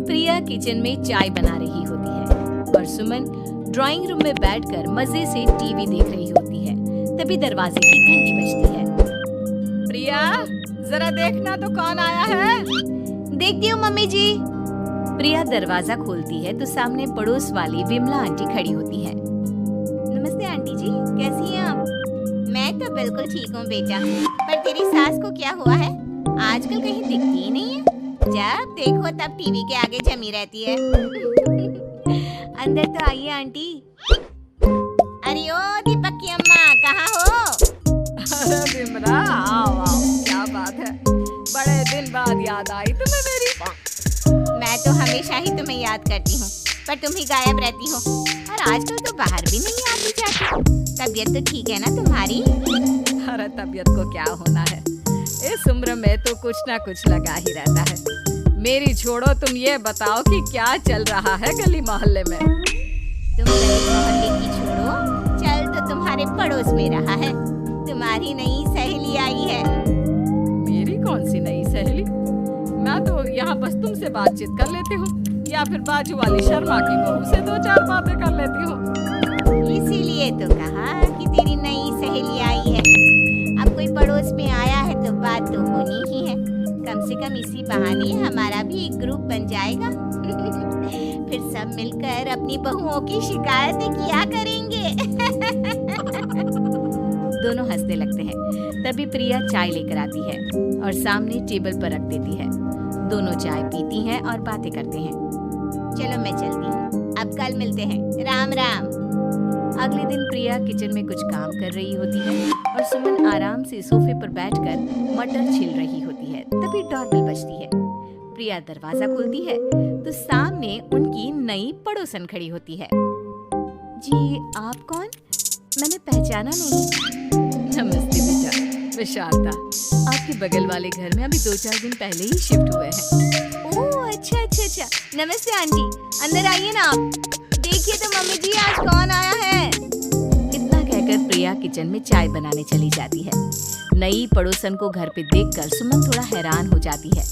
प्रिया kitchen में चाय बना रही होती है और सुमन ड्राइंग रूम में बैठकर मजे से टीवी देख रही होती है। तभी दरवाजे की घंटी बजती है। प्रिया, जरा देखना तो कौन आया है। देखती हूँ मम्मी जी। प्रिया दरवाजा खोलती है तो सामने पड़ोस वाली विमला आंटी खड़ी होती है। नमस्ते आंटी जी, कैसी हैं आप? मैं तो बिल्कुल ठीक हूँ बेटा, पर तेरी सास को क्या हुआ है? आजकल कहीं दिखती ही नहीं है। जब देखो तब टीवी के आगे जमी रहती है। अंदर तो आइए आंटी। अरे ओ दीपक की अम्मा, कहाँ हो? अरे विमला, आओ आओ, क्या बात है, बड़े दिन बाद याद आई तुम्हें मेरी। मैं तो हमेशा ही तुम्हें याद करती हूँ, पर तुम ही गायब रहती हो और आजकल तो बाहर भी नहीं आती जाती। तबीयत तो ठीक है ना तुम्हारी? अरे तबीयत को क्या होना है, इस उम्र में तो कुछ ना कुछ लगा ही रहता है। मेरी छोड़ो, तुम ये बताओ कि क्या चल रहा है गली मोहल्ले में। तुम गली मोहल्ले की छोड़ो, चल तो तुम्हारे पड़ोस में रहा है। तुम्हारी नई सहेली आई है। मेरी कौन सी नई सहेली? मैं तो यहाँ बस तुमसे बातचीत कर लेती हूँ या फिर बाजू वाली शर्मा की बहू से 2-4 बातें कर लेती हूँ। इसीलिए तो कहा कि तेरी नई सहेली आई है। अब कोई पड़ोस में आया है तो बात तो होनी ही है। कम से कम इसी बहाने हमारा भी एक ग्रुप बन जाएगा। फिर सब मिलकर अपनी बहुओं की शिकायतें किया करेंगे। दोनों हंसने लगते हैं। तभी प्रिया चाय लेकर आती है और सामने टेबल पर रख देती है। दोनों चाय पीती हैं और बातें करते हैं। चलो मैं चलती हूँ, अब कल मिलते हैं। राम राम। अगले दिन प्रिया किचन में कुछ काम कर रही होती है और सुमन आराम से सोफे पर बैठकर मटर छिल रही होती है। तभी डोरबेल बजती है। प्रिया दरवाजा खोलती है तो सामने उनकी नई पड़ोसन खड़ी होती है। जी, आप कौन? मैंने पहचाना नहीं। नमस्ते बेटा, विशालता। आपके बगल वाले घर में अभी 2-4 दिन पहले ही शिफ्ट हुए हैं। ओह अच्छा अच्छा अच्छा, नमस्ते आंटी, अंदर आइए ना आप। देखिए तो मम्मी जी, आज कौन आया है? इतना कहकर प्रिया किचन में चाय बनाने चली जाती है। नई पड़ोसन को घर पे देखकर सुमन थोड़ा हैरान हो जाती है।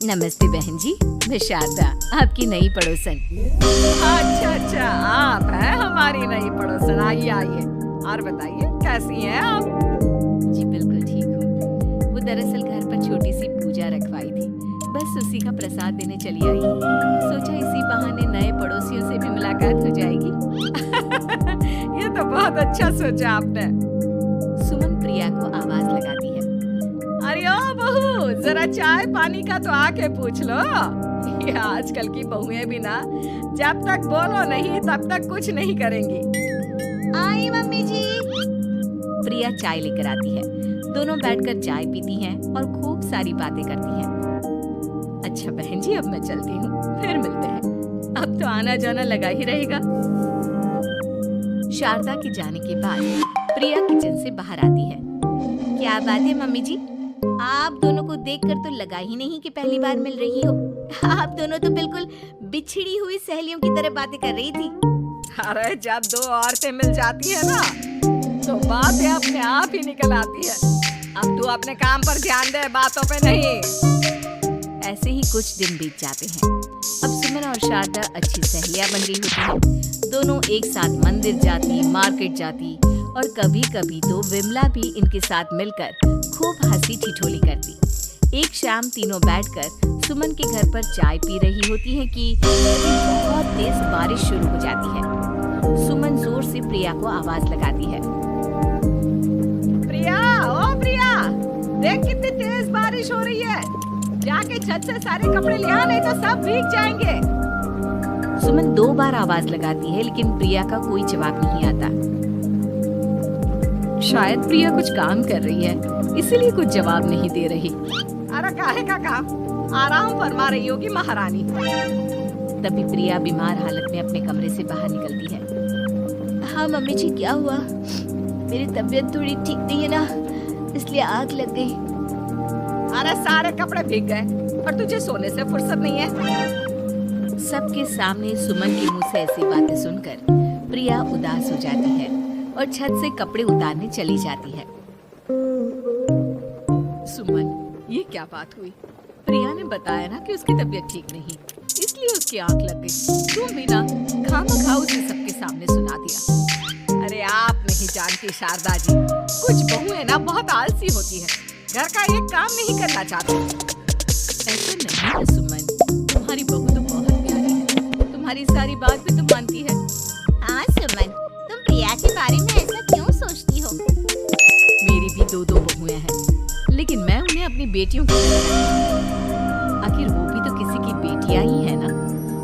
नमस्ते बहन जी, विशारदा, आपकी नई पड़ोसन। अच्छा अच्छा, आप हैं हमारी नई पड़ोसन। आइए आइए, और बताइए कैसी हैं आप? जी बिल्कुल ठीक हूँ। वो दरअसल घर पर छोटी सी पूजा रखवाई थी, बस उसी का प्रसाद देने चली आई। सोचा इसी बहाने नए पड़ोसियों से भी मुलाकात हो जाएगी। ये तो बहुत अच्छा सोचा आपने। सुमन प्रिया को आवाज लगाती है। अरे ओ बहू, जरा चाय पानी का तो आके पूछ लो। ये आजकल की बहुएं भी ना, जब तक बोलो नहीं तब तक कुछ नहीं करेंगी। आई मम्मी जी। प्रिया चाय लेकर आती है। दोनों बैठकर चाय पीती हैं और खूब सारी बातें करती हैं। अच्छा बहन जी, अब मैं चलती हूँ, फिर मिलते हैं। अब तो आना जाना लगा ही रहेगा। शारदा के जाने के बाद प्रिया किचन से बाहर आती है। क्या बात है मम्मी जी, आप दोनों को देखकर तो लगा ही नहीं कि पहली बार मिल रही हो। आप दोनों तो बिल्कुल बिछड़ी हुई सहेलियों की तरह बातें कर रही थी। अरे जब दो औरतें मिल जाती है ना, तो बातें अपने आप ही निकल आती है। अब तू अपने काम पर ध्यान दे, बातों पे नहीं। ऐसे ही कुछ दिन बीत जाते हैं। अब सुमन और शारदा अच्छी सहेलियां बन गई होती हैं। दोनों एक साथ मंदिर जाती, मार्केट जाती और कभी कभी तो विमला भी इनके साथ मिलकर खूब हंसी ठिठोली करती। एक शाम तीनों बैठकर सुमन के घर पर चाय पी रही होती हैं कि बहुत तेज बारिश शुरू हो जाती है। सुमन जोर से प्रिया को आवाज लगाती है। प्रिया, ओ प्रिया, देख कितनी तेज बारिश हो रही है। जाके छत से सारे कपड़े ले आ, नहीं तो सब भीग जाएंगे। सुमन 2 बार आवाज लगाती है लेकिन प्रिया का कोई जवाब नहीं आता। शायद प्रिया कुछ काम कर रही है, इसीलिए कुछ जवाब नहीं दे रही। अरे काहे का काम, आराम फरमा रही होगी महारानी। तभी प्रिया बीमार हालत में अपने कमरे से बाहर निकलती है। हाँ मम्मी जी, क्या हुआ? मेरी तबीयत थोड़ी ठीक नहीं है ना, इसलिए आग लग गई। अरे सारे कपड़े भीग गए और तुझे सोने से फुर्सत नहीं है। सबके सामने सुमन के मुंह से ऐसी बातें सुनकर प्रिया उदास हो जाती है और छत से कपड़े उतारने चली जाती है। सुमन, ये क्या बात हुई? प्रिया ने बताया ना कि उसकी तबीयत ठीक नहीं, इसलिए उसकी आंख लग गई। तुम भी ना खामखा उसे सबके सामने सुना दिया। अरे आप नहीं जानती शारदा जी, कुछ बहुएं ना बहुत आलसी होती है, घर का एक काम नहीं करना चाहती। ऐसा नहीं है सुमन, तुम्हारी बहू तो बहुत प्यारी है, तुम्हारी सारी बात भी तो मानती है। हाँ सुमन, तुम प्रिया के बारे में ऐसा क्यों सोचती हो? मेरी भी दो बहुएं हैं, लेकिन मैं उन्हें अपनी बेटियों की तरह रखती हूँ। आखिर वो भी तो किसी की बेटियां ही है ना।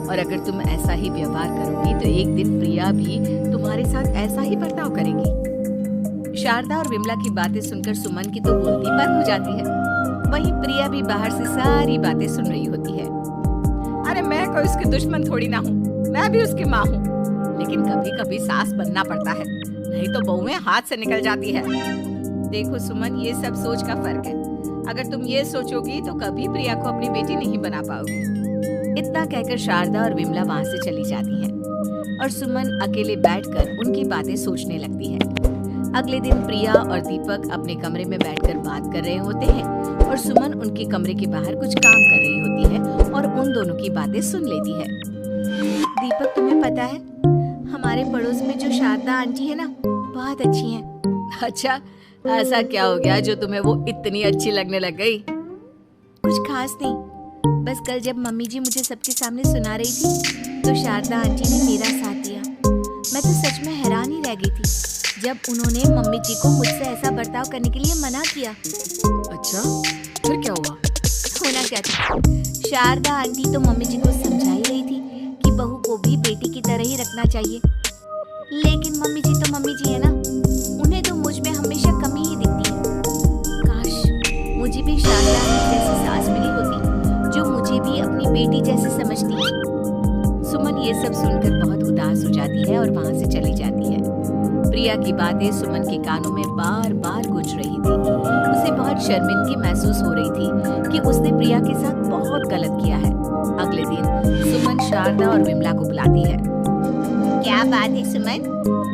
और अगर तुम ऐसा ही व्यवहार करोगी तो एक दिन प्रिया भी तुम्हारे साथ ऐसा ही बर्ताव करेगी। शारदा और विमला की बातें सुनकर सुमन की तो बोलती बंद हो जाती है। वहीं प्रिया भी बाहर से सारी बातें सुन रही होती है। अरे मैं कोई उसकी दुश्मन थोड़ी ना हूँ, मैं भी उसकी माँ हूँ, लेकिन कभी कभी सास बनना पड़ता है, नहीं तो बहुएं हाथ से निकल जाती है। देखो सुमन, ये सब सोच का फर्क है। अगर तुम ये सोचोगी तो कभी प्रिया को अपनी बेटी नहीं बना पाओगी। इतना कहकर शारदा और विमला वहाँ से चली जाती हैं और सुमन अकेले बैठकर उनकी बातें सोचने लगती है। अगले दिन प्रिया और दीपक अपने कमरे में बैठकर बात कर रहे होते हैं और सुमन उनके कमरे के बाहर कुछ काम कर रही होती है और उन दोनों की बातें सुन लेती है। दीपक, तुम्हें पता है हमारे पड़ोस में जो शारदा आंटी है ना, बहुत अच्छी हैं। अच्छा, ऐसा क्या हो गया जो तुम्हें वो इतनी अच्छी लगने लग गई? कुछ खास नहीं, बस कल जब मम्मी जी मुझे सबके सामने सुना रही थी तो शारदा आंटी ने मेरा साथ दिया। मैं तो सच में हैरान ही रह गई थी जब उन्होंने मम्मी जी को मुझसे ऐसा बर्ताव करने के लिए मना किया। अच्छा, फिर क्या हुआ? होना क्या था, शारदा आंटी तो मम्मी जी को समझा ही रही थी कि बहू को भी बेटी की तरह ही रखना चाहिए, लेकिन मम्मी जी तो मम्मी जी है ना, उन्हें तो मुझ में हमेशा कमी ही दिखती है। काश मुझे भी शारदा आंटी जैसी सास मिली होती जो मुझे भी अपनी बेटी जैसे समझती। सुमन ये सब सुनकर बहुत उदास हो जाती है और वहाँ से चली जाती है। प्रिया की बातें सुमन के कानों में बार बार गूंज रही थी। उसे बहुत शर्मिंदगी महसूस हो रही थी कि उसने प्रिया के साथ बहुत गलत किया है। अगले दिन सुमन शारदा और विमला को बुलाती है। क्या बात है सुमन,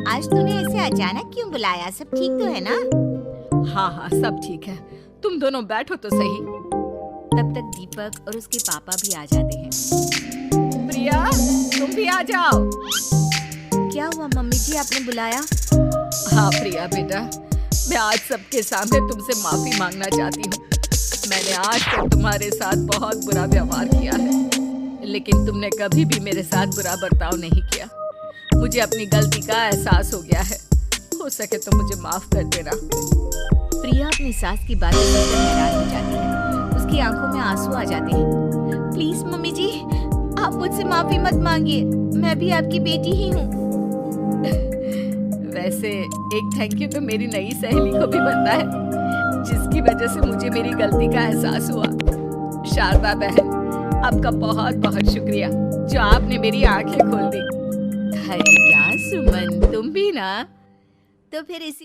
आज तूने ऐसे अचानक क्यों बुलाया? सब ठीक तो है ना? हाँ हाँ, सब ठीक है, तुम दोनों बैठो तो सही। तब तक दीपक और उसके पापा भी आ जाते हैं। प्रिया, तुम भी आ जाओ। क्या हुआ मम्मी जी, आपने बुलाया? हाँ प्रिया बेटा, मैं आज सबके सामने तुमसे माफी मांगना चाहती हूँ। मैंने आज तक तुम्हारे साथ बहुत बुरा व्यवहार किया है, लेकिन तुमने कभी भी मेरे साथ बुरा बर्ताव नहीं किया। मुझे अपनी गलती का एहसास हो गया है, हो सके तो मुझे माफ कर देना। प्रिया अपनी सास की बातें सुनकर हैरान हो जाती है, उसकी आंखों में आंसू आ जाते हैं। प्लीज मम्मी जी, आप मुझसे माफी मत मांगिए, मैं भी आपकी बेटी ही हूँ। वैसे एक थैंक यू तो मेरी नई सहेली को भी बनता है, जिसकी वजह से मुझे मेरी गलती का एहसास हुआ। शारदा बहन, आपका बहुत बहुत शुक्रिया जो आपने मेरी आंखें खोल दी। अरे क्या सुमन, तुम भी ना। तो फिर इसी